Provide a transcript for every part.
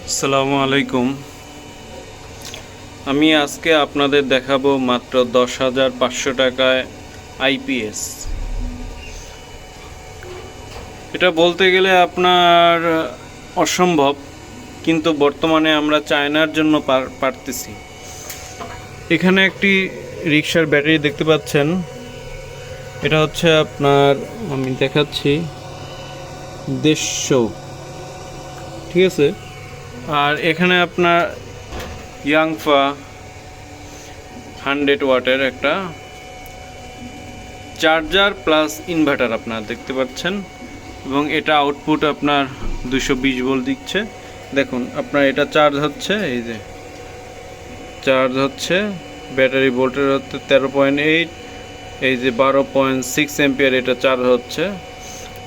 আসসালামু আলাইকুম। আমি আজকে আপনাদের দেখাবো মাত্র 10,500 টাকায় আইপিএস। এটা বলতে গেলে আপনার অসম্ভব, কিন্তু বর্তমানে আমরা চায়নার জন্য পারতেছি। এখানে একটি রিক্সার ব্যাটারি দেখতে পাচ্ছেন। এটা হচ্ছে আপনার, আমি দেখাচ্ছি, 150, ঠিক আছে। আর এখানে আপনার ইয়াংফা 100 ওয়াটের একটা চার্জার প্লাস ইনভার্টার আপনারা দেখতে পাচ্ছেন, এবং এটা আউটপুট আপনার 220 ভোল্ট দিচ্ছে। দেখুন আপনার এটা চার্জ হচ্ছে, এই যে চার্জ হচ্ছে, ব্যাটারি ভোল্টেজ হচ্ছে 13.8, এই যে 12.6 এম্পিয়ার এটা চার্জ হচ্ছে।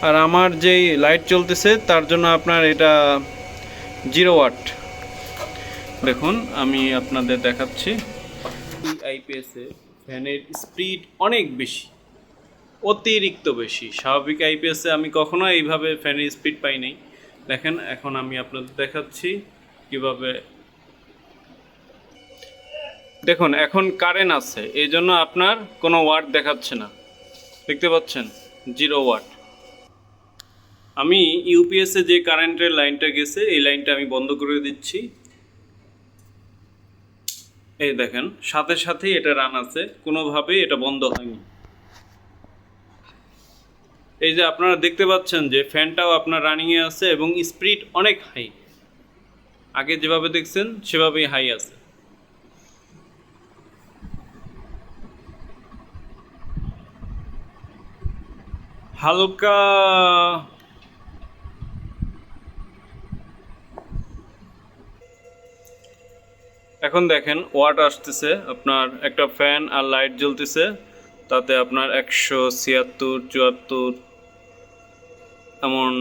আর আমার যেই লাইট চলতেছে তার জন্য আপনার এটা 0 ওয়াট। দেখুন আমি আপনাদের দেখাচ্ছি, এই আইপিএসে ফ্যানের স্পিড অনেক বেশি, অতিরিক্ত বেশি। স্বাভাবিক আইপিএসে আমি কখনো এইভাবে ফ্যানের স্পিড পাই নাই। দেখেন এখন আমি আপনাদের দেখাচ্ছি কিভাবে। দেখুন এখন কারেন্ট আছে, এই জন্য আপনার কোনো ওয়াট দেখাচ্ছে না, দেখতে পাচ্ছেন 0 ওয়াট। আমি ইউপিএসে যে কারেন্টের লাইনটা গেছে এই লাইনটা আমি বন্ধ করে দিচ্ছি। এই দেখেন সাথে সাথেই এটা রান আছে, কোনোভাবেই এটা বন্ধ হয়নি। এই যে আপনারা দেখতে পাচ্ছেন যে ফ্যানটাও আপনার রানিংয়ে আছে এবং স্পিড অনেক হাই, আগে যেভাবে দেখছেন সেভাবেই হাই আছে। হালকা এখন দেখেন ওয়াট আসতেছে, আপনার একটা ফ্যান আর লাইট জ্বলতেছে, তাতে আপনার 176, 74 এমন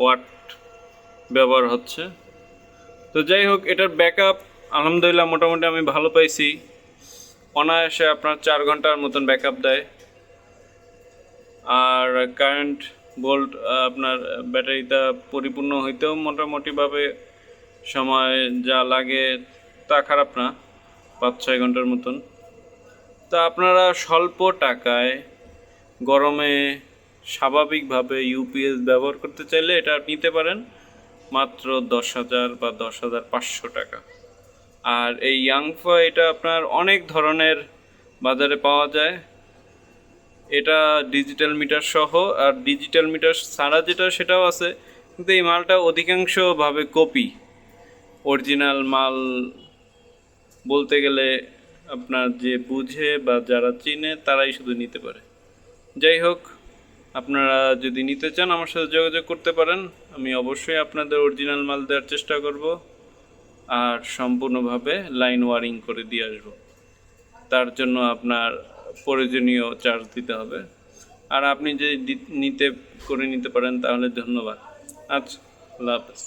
ওয়াট ব্যবহার হচ্ছে। তো যাই হোক, এটার ব্যাকআপ আলহামদুলিল্লাহ মোটামুটি আমি ভালো পাইছি। অনায়াসে আপনার 4 ঘন্টার মতন ব্যাকআপ দেয়। আর কারেন্ট ভোল্ট আপনার ব্যাটারিটা পরিপূর্ণ হইতেও মোটামুটিভাবে সময় যা লাগে তা খারাপ না, 5-6 ঘন্টার মতন। তা আপনারা স্বল্প টাকায় গরমে স্বাভাবিকভাবে ইউপিএস ব্যবহার করতে চাইলে এটা নিতে পারেন মাত্র 10,000 বা 10,500 টাকা। আর এই ইয়াংফা এটা আপনার অনেক ধরনের বাজারে পাওয়া যায়। এটা ডিজিটাল মিটার সহ, আর ডিজিটাল মিটার ছাড়া যেটা সেটাও আছে, কিন্তু এই মালটা অধিকাংশভাবে কপি। অরিজিনাল মাল বলতে গেলে আপনার যে বুঝে বা যারা চিনে তারাই শুধু নিতে পারে। যাই হোক, আপনারা যদি নিতে চান আমার সাথে যোগাযোগ করতে পারেন, আমি অবশ্যই আপনাদের অরিজিনাল মাল দেওয়ার চেষ্টা করব আর সম্পূর্ণভাবে লাইন ওয়ারিং করে দিয়ে আসবো। তার জন্য আপনার প্রয়োজনীয় চার্জ দিতে হবে। আর আপনি যদি নিতে পারেন তাহলে ধন্যবাদ। আচ্ছা, আল্লাহ হাফেজ।